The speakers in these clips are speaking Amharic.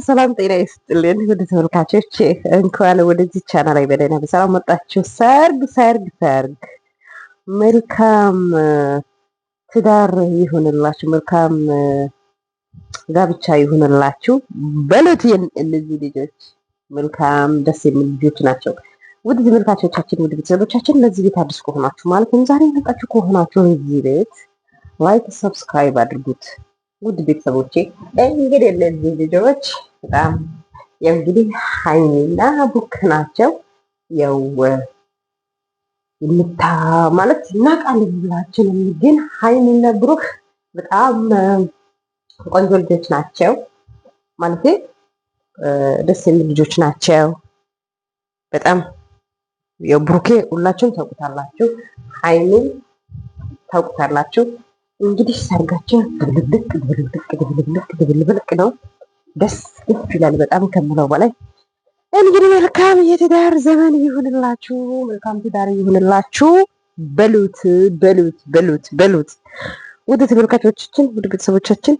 ሰላም ጤና ይስጥልን ወደ ተመልካቾች፣ እንኳን ወደዚህ ቻናል ላይ በደህና በሰላም መጣችሁ። ሰርግ መልካም ትዳር ይሁንላችሁ፣ መልካም ጋብቻ ይሁንላችሁ በሉት። እነዚህ ልጆች መልካም ደስ የሚሉ ልጆች ናቸው። ውድ ተመልካቾቻችን፣ ውድ ቤተሰቦቻችን፣ ለዚህ ቤት አዲስ ከሆናችሁ ማለትም ዛሬ የመጣችሁ ከሆናችሁ እዚህ ቤት ላይክ ሰብስክራይብ አድርጉት። ውድ ቤተሰቦቼ እንግዲህ እነዚህ ልጆች በጣም እንግዲህ ሀይሚና ቡክ ናቸው። ያው ማለት እናውቃለን ሁላችንም፣ ግን ሀይሚና ብሩክ በጣም ቆንጆ ልጆች ናቸው። ማለት ደስ የሚሉ ልጆች ናቸው በጣም። ያው ብሩኬ ሁላችሁም ታውቁታላችሁ፣ ሀይሚን ታውቁታላችሁ። እንግዲህ ሰርጋቸው ድብልቅ ነው። ደስ ይላል በጣም ከምለው በላይ። እንግዲህ መልካም የትዳር ዘመን ይሁንላችሁ፣ መልካም ትዳር ይሁንላችሁ በሉት። ውድ ተመልካቾቻችን፣ ውድ ቤተሰቦቻችን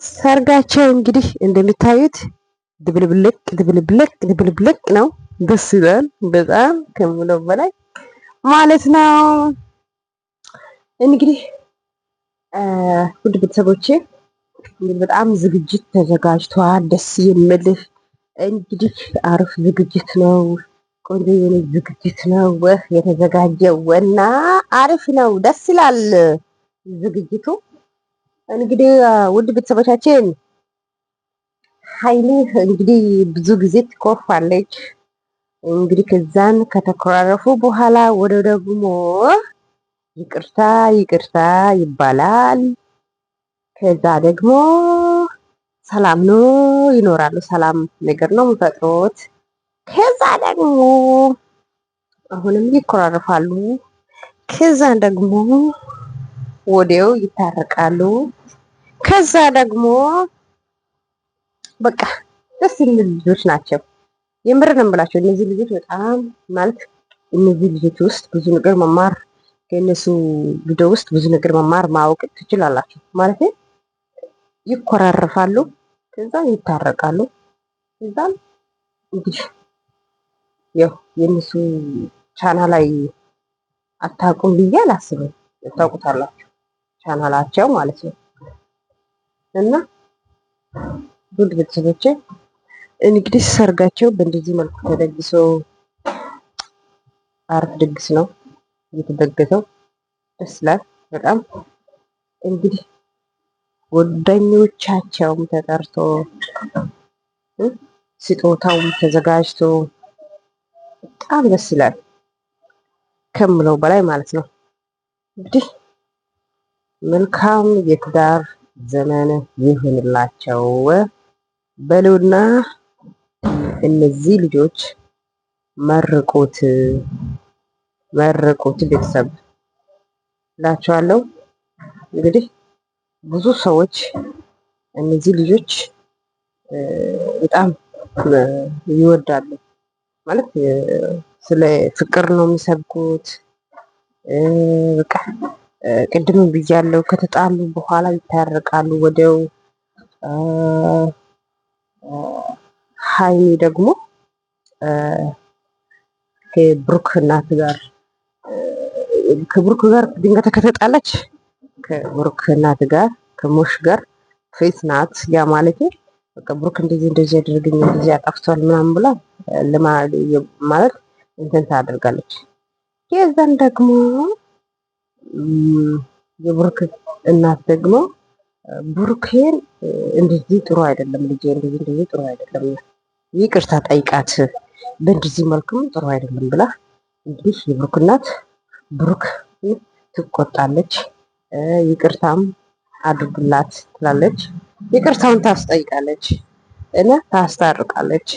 ሰርጋቸው እንግዲህ እንደሚታዩት ድብልብልቅ ነው። ደስ ይላል በጣም ከምለው በላይ ማለት ነው። እንግዲህ ውድ ቤተሰቦቼ በጣም ዝግጅት ተዘጋጅቷል። ደስ የሚልህ እንግዲህ አሪፍ ዝግጅት ነው። ቆንጆ የሆነ ዝግጅት ነው የተዘጋጀው እና አሪፍ ነው። ደስ ይላል ዝግጅቱ። እንግዲህ ውድ ቤተሰቦቻችን ሀይሚ እንግዲህ ብዙ ጊዜ ትኮርፋለች። እንግዲህ ከዛን ከተኮራረፉ በኋላ ወደ ደግሞ ይቅርታ ይባላል። ከዛ ደግሞ ሰላም ነው ይኖራሉ። ሰላም ነገር ነው የሚፈጥሩት። ከዛ ደግሞ አሁንም ይኮራረፋሉ። ከዛ ደግሞ ወዲያው ይታረቃሉ። ከዛ ደግሞ በቃ ደስ የሚሉ ልጆች ናቸው። የምር ነው የምላቸው እነዚህ ልጆች በጣም ማለት እነዚህ ልጆች ውስጥ ብዙ ነገር መማር ከእነሱ ቪዲዮ ውስጥ ብዙ ነገር መማር ማወቅ ትችላላችሁ። ማለት ይኮራረፋሉ፣ ከዛ ይታረቃሉ። ከዛም እንግዲህ ያው የእነሱ ቻናል ላይ አታውቁም ብዬ አላስብም። ታውቁታላችሁ ቻናላቸው ማለት ነው። እና ውድ ቤተሰቦቼ እንግዲህ ሰርጋቸው በእንደዚህ መልኩ ተደግሶ አሪፍ ድግስ ነው የተደገሰው። ደስ ይላል በጣም። እንግዲህ ጓደኞቻቸውም ተጠርቶ ስጦታውም ተዘጋጅቶ በጣም ደስ ይላል ከምለው በላይ ማለት ነው። እንግዲህ መልካም የትዳር ዘመን ይሁንላቸው በሉና እነዚህ ልጆች መርቁት ቤተሰብ እላቸዋለሁ። እንግዲህ ብዙ ሰዎች እነዚህ ልጆች በጣም ይወዳሉ። ማለት ስለ ፍቅር ነው የሚሰብኩት። በቃ ቅድም ብያለሁ፣ ከተጣሉ በኋላ ይታረቃሉ ወዲያው። ሀይሚ ደግሞ ከብሩክ እናት ጋር ከብሩክ ጋር ድንገት ከተጣላች ከብሩክ እናት ጋር ከሞሽ ጋር ፌስ ናት። ያ ማለት በቃ ብሩክ እንደዚህ ያደርገኝ እንደዚህ አጣፍቷል ምናምን ብላ ማለት እንትን ታደርጋለች። የዛን ደግሞ የብሩክ እናት ደግሞ ብሩኬን እንደዚህ ጥሩ አይደለም ልጄ፣ እንደዚህ ጥሩ አይደለም፣ ይቅርታ ጠይቃት፣ በእንደዚህ መልኩም ጥሩ አይደለም ብላ እንግዲህ የብሩክ እናት ብሩክ ትቆጣለች። ይቅርታም አድርግላት ትላለች። ይቅርታውን ታስጠይቃለች እና ታስታርቃለች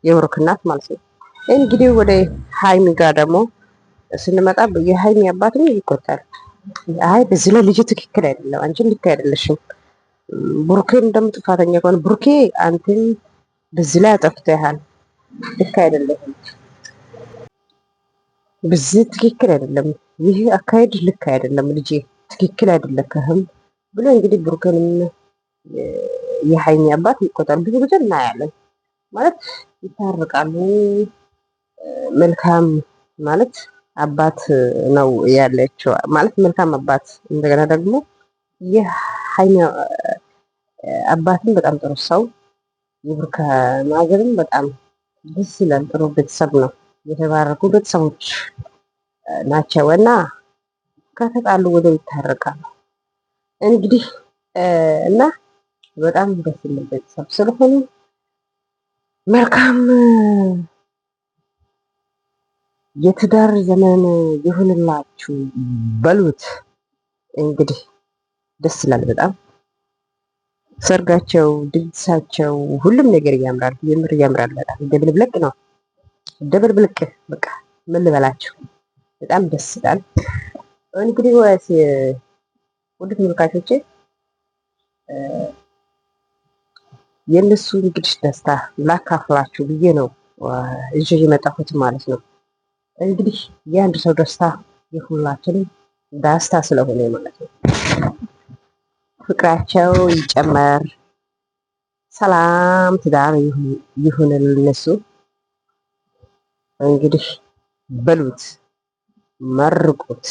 የብሩክ እናት ማለት ነው። እንግዲህ ወደ ሀይሚ ጋር ደግሞ ስንመጣ የሀይሚ አባትም ይቆጣል። አይ በዚህ ላይ ልጅ ትክክል አይደለም፣ አንቺ ልክ አይደለሽም፣ ብሩኬን እንደምጥፋተኛ ከሆነ ብሩኬ አንተን በዚህ ላይ አጠፍተሃል፣ ልክ አይደለም፣ በዚህ ትክክል አይደለም፣ ይህ አካሄድ ልክ አይደለም፣ ልጄ ትክክል አይደለክም ብሎ እንግዲህ ብሩኬንም የሀይሚ አባት ይቆጣል። ብዙ ጊዜ እናያለን ማለት ይታረቃሉ። መልካም ማለት አባት ነው ያለችው ማለት መልካም አባት። እንደገና ደግሞ የሀይሚ አባትም በጣም ጥሩ ሰው፣ የብሩክ ማዘርም በጣም ደስ ይላል። ጥሩ ቤተሰብ ነው። የተባረኩ ቤተሰቦች ናቸው እና ከተጣሉ ወደ ይታረቃሉ እንግዲህ እና በጣም ደስ የሚል ቤተሰብ ስለሆኑ መልካም የትዳር ዘመን ይሁንላችሁ በሉት። እንግዲህ ደስ ይላል በጣም ሰርጋቸው፣ ድግሳቸው፣ ሁሉም ነገር ያምራል። የምር ያምራል በጣም ድብልቅልቅ ነው። ድብልቅልቅ በቃ ምን ልበላችሁ በጣም ደስ ይላል። እንግዲህ ወይስ ውድ ተመልካቾቼ የእነሱ እንግዲህ ደስታ ላካፍላችሁ ብዬ ነው ይዤ የመጣሁት ማለት ነው። እንግዲህ የአንድ ሰው ደስታ የሁላችንም ደስታ ስለሆነ ማለት ነው። ፍቅራቸው ይጨመር፣ ሰላም ትዳር ይሁን ለነሱ። እንግዲህ በሉት መርቁት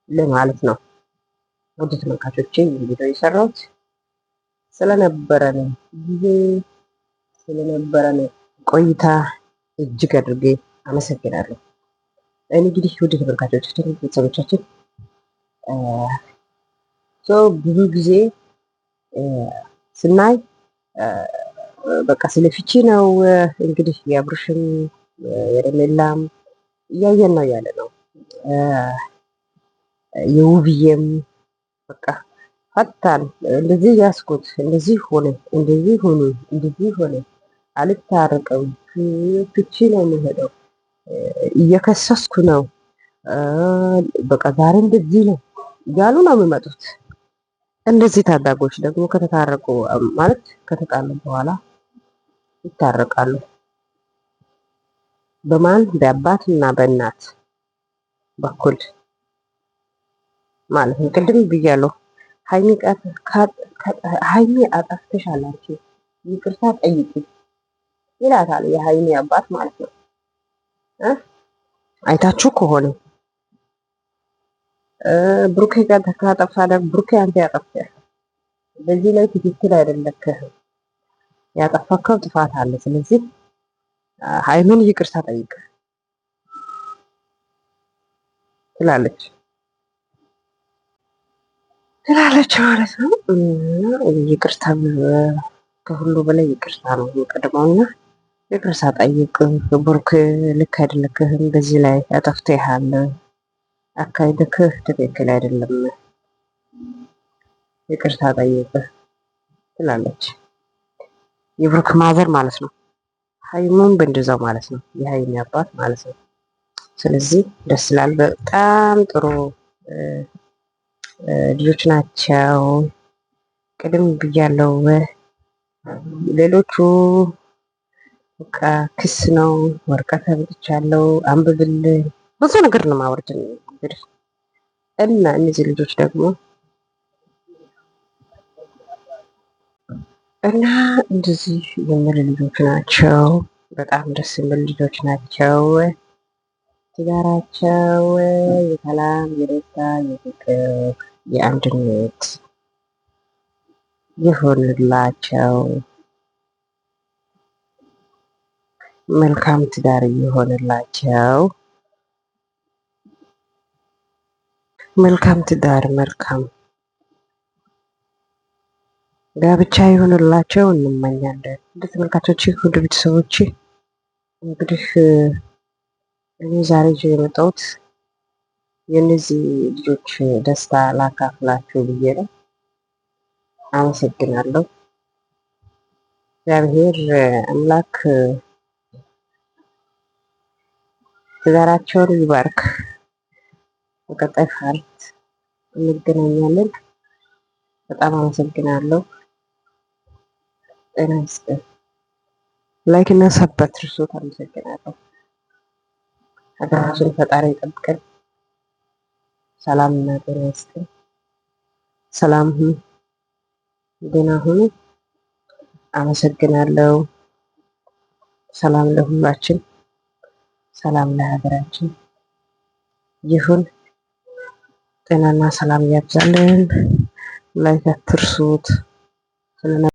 ለማለት ነው። ውድ ተመልካቾቼ ቪዲዮ የሰራሁት ስለነበረን ጊዜ ስለነበረን ቆይታ እጅግ አድርጌ አመሰግናለሁ። እንግዲህ ውድ ተመልካቾቻችን ቤተሰቦቻችን ብዙ ጊዜ ስናይ በቃ ስለ ፍቺ ነው እንግዲህ የአብርሽም የረሜላም እያየን ነው ያለ ነው። የውብዬም በቃ ፈታን እንደዚህ ያስኩት እንደዚህ ሆነ እንደዚህ ሆነ እንደዚህ ሆነ አልታረቀው ፍቺ ነው የሚሄደው እየከሰስኩ ነው በቃ ዛሬ እንደዚህ ነው እያሉ ነው የሚመጡት። እንደዚህ ታዳጎች ደግሞ ከተታረቁ ማለት ከተጣሉ በኋላ ይታረቃሉ። በማን በአባት እና በእናት በኩል ማለት ነው። ቅድም ብያለሁ። ሀይሚ አጠፍተሻል አንቺ ይቅርታ ጠይቂ ይላታል የሀይሚ አባት ማለት ነው። አይታችሁ ከሆነ ብሩኬ ጋር ካጠፋ ደግሞ ብሩኬ አንተ ያጠፋህ በዚህ ላይ ትክክል አይደለክም፣ ያጠፋከው ጥፋት አለ። ስለዚህ ሀይሚን ይቅርታ ጠይቅ ትላለች ማለት ነው። ይቅርታ ከሁሉ በላይ ይቅርታ ነው የሚቀድመውና ይቅርታ ጠይቅ። ብሩክ ልክ አይደለክም፣ በዚህ ላይ አጠፍተሃል፣ አካሄድክህ ትክክል አይደለም፣ ይቅርታ ጠይቅ ትላለች የብሩክ ማዘር ማለት ነው። ሀይሙን በእንደዛው ማለት ነው፣ የሀይሚ አባት ማለት ነው። ስለዚህ ደስ ይላል። በጣም ጥሩ ልጆች ናቸው። ቅድም ብያለው። ሌሎቹ በቃ ክስ ነው፣ ወረቀት አምጥቻለሁ አንብብልኝ፣ ብዙ ነገር ነው ማውረድ እንግዲህ እና እነዚህ ልጆች ደግሞ እና እንደዚህ የሚል ልጆች ናቸው። በጣም ደስ የሚል ልጆች ናቸው። ትዳራቸው የሰላም የደስታ የፍቅር የአንድነት ይሆንላቸው። መልካም ትዳር ይሆንላቸው። መልካም ትዳር መልካም ጋብቻ ይሆንላቸው እንመኛለን። እንደ ተመልካቾች ሁሉ ቤተሰቦች እንግዲህ እኔ ዛሬ ይዤ የመጣሁት የእነዚህ ልጆች ደስታ ላካፍላችሁ ብዬ ነው። አመሰግናለሁ። እግዚአብሔር አምላክ ትዳራቸውን ይባርክ። በቀጣይ ፓርት እንገናኛለን። በጣም አመሰግናለሁ። ጤና ይስጥልኝ። ላይክ እና ሰብስክራይብ አትርሱት። አመሰግናለሁ። ሀገራችን ፈጣሪ ይጠብቀን። ሰላም እና ጤና ይስጥልኝ። ሰላም ሁኑ። ደህና ሁኑ። አመሰግናለሁ። ሰላም ለሁላችን፣ ሰላም ለሀገራችን ይሁን። ጤናና ሰላም ያብዛልን። ላይክ አትርሱት።